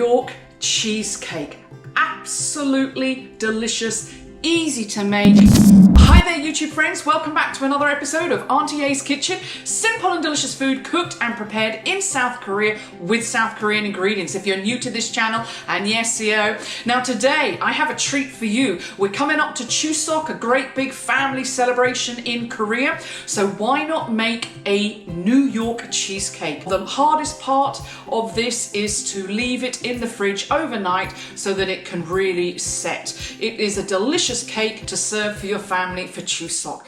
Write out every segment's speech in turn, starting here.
York cheesecake. Absolutely delicious, easy to make. Hi there YouTube friends, welcome back to another episode of Auntie A's Kitchen. Simple and delicious food cooked and prepared in South Korea with South Korean ingredients. If you're new to this channel, and yes, CEO. Now today I have a treat for you. We're coming up to Chuseok, a great big family celebration in Korea. So why not make a New York cheesecake? The hardest part of this is to leave it in the fridge overnight so that it can really set. It is a delicious cake to serve for your family for Chuseok.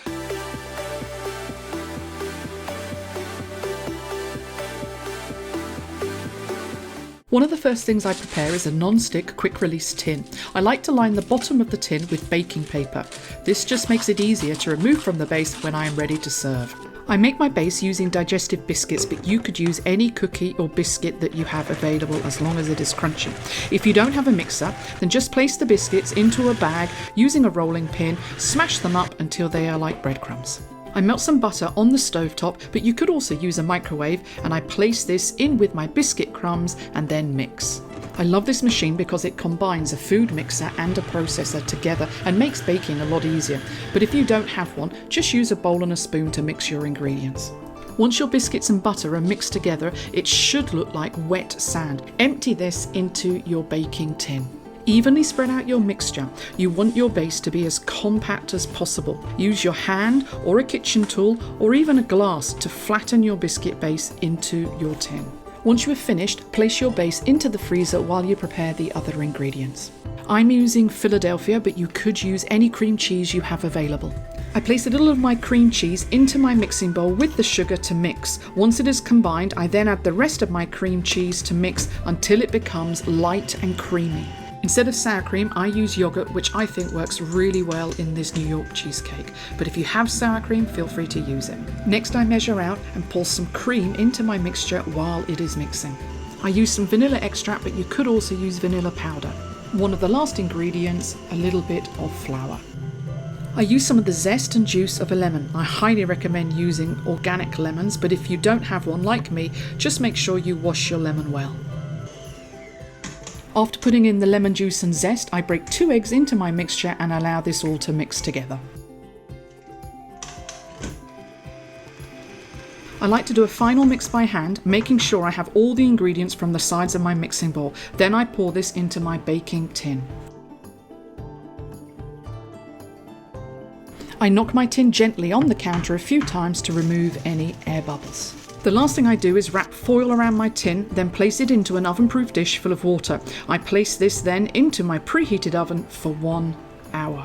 One of the first things I prepare is a non-stick quick-release tin. I like to line the bottom of the tin with baking paper. This just makes it easier to remove from the base when I am ready to serve. I make my base using digestive biscuits, but you could use any cookie or biscuit that you have available as long as it is crunchy. If you don't have a mixer, then just place the biscuits into a bag using a rolling pin, smash them up until they are like breadcrumbs. I melt some butter on the stovetop, but you could also use a microwave, and I place this in with my biscuit crumbs and then mix. I love this machine because it combines a food mixer and a processor together and makes baking a lot easier. But if you don't have one, just use a bowl and a spoon to mix your ingredients. Once your biscuits and butter are mixed together, it should look like wet sand. Empty this into your baking tin. Evenly spread out your mixture. You want your base to be as compact as possible. Use your hand or a kitchen tool or even a glass to flatten your biscuit base into your tin. Once you have finished, place your base into the freezer while you prepare the other ingredients. I'm using Philadelphia, but you could use any cream cheese you have available. I place a little of my cream cheese into my mixing bowl with the sugar to mix. Once it is combined, I then add the rest of my cream cheese to mix until it becomes light and creamy. Instead of sour cream, I use yogurt, which I think works really well in this New York cheesecake. But if you have sour cream, feel free to use it. Next, I measure out and pour some cream into my mixture while it is mixing. I use some vanilla extract, but you could also use vanilla powder. One of the last ingredients, a little bit of flour. I use some of the zest and juice of a lemon. I highly recommend using organic lemons, but if you don't have one like me, just make sure you wash your lemon well. After putting in the lemon juice and zest, I break 2 eggs into my mixture and allow this all to mix together. I like to do a final mix by hand, making sure I have all the ingredients from the sides of my mixing bowl. Then I pour this into my baking tin. I knock my tin gently on the counter a few times to remove any air bubbles. The last thing I do is wrap foil around my tin, then place it into an oven-proof dish full of water. I place this then into my preheated oven for 1 hour.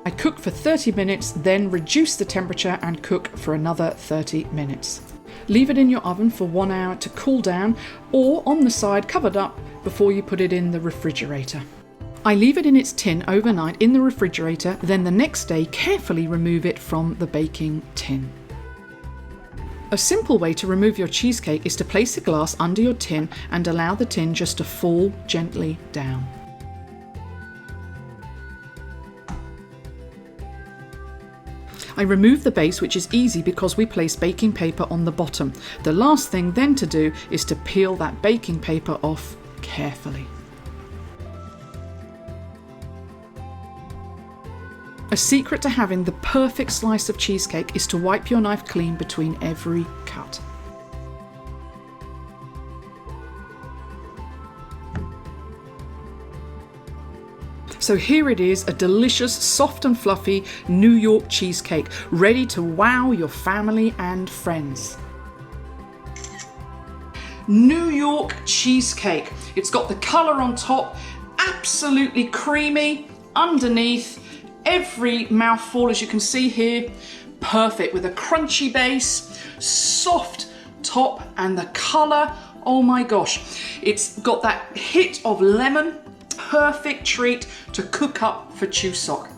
I cook for 30 minutes, then reduce the temperature and cook for another 30 minutes. Leave it in your oven for 1 hour to cool down, or on the side covered up before you put it in the refrigerator. I leave it in its tin overnight in the refrigerator, then the next day carefully remove it from the baking tin. A simple way to remove your cheesecake is to place a glass under your tin and allow the tin just to fall gently down. I remove the base, which is easy because we place baking paper on the bottom. The last thing then to do is to peel that baking paper off carefully. A secret to having the perfect slice of cheesecake is to wipe your knife clean between every cut. So here it is, a delicious, soft and fluffy New York cheesecake, ready to wow your family and friends. New York cheesecake. It's got the colour on top, absolutely creamy underneath. Every mouthful, as you can see here, perfect, with a crunchy base, soft top, and the colour, oh my gosh. It's got that hit of lemon, perfect treat to cook up for Chuseok.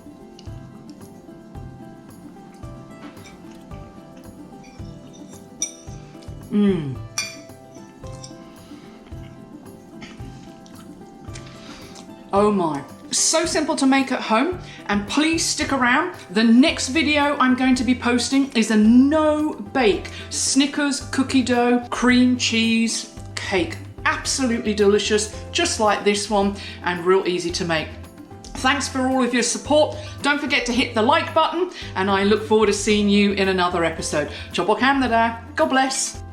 Oh my. So simple to make at home, and please stick around. The next video I'm going to be posting is a no-bake Snickers cookie dough cream cheese cake. absolutely delicious, just like this one, and real easy to make. Thanks for all of your support. Don't forget to hit the like button, and I look forward to seeing you in another episode. Jobok hamnada. God bless.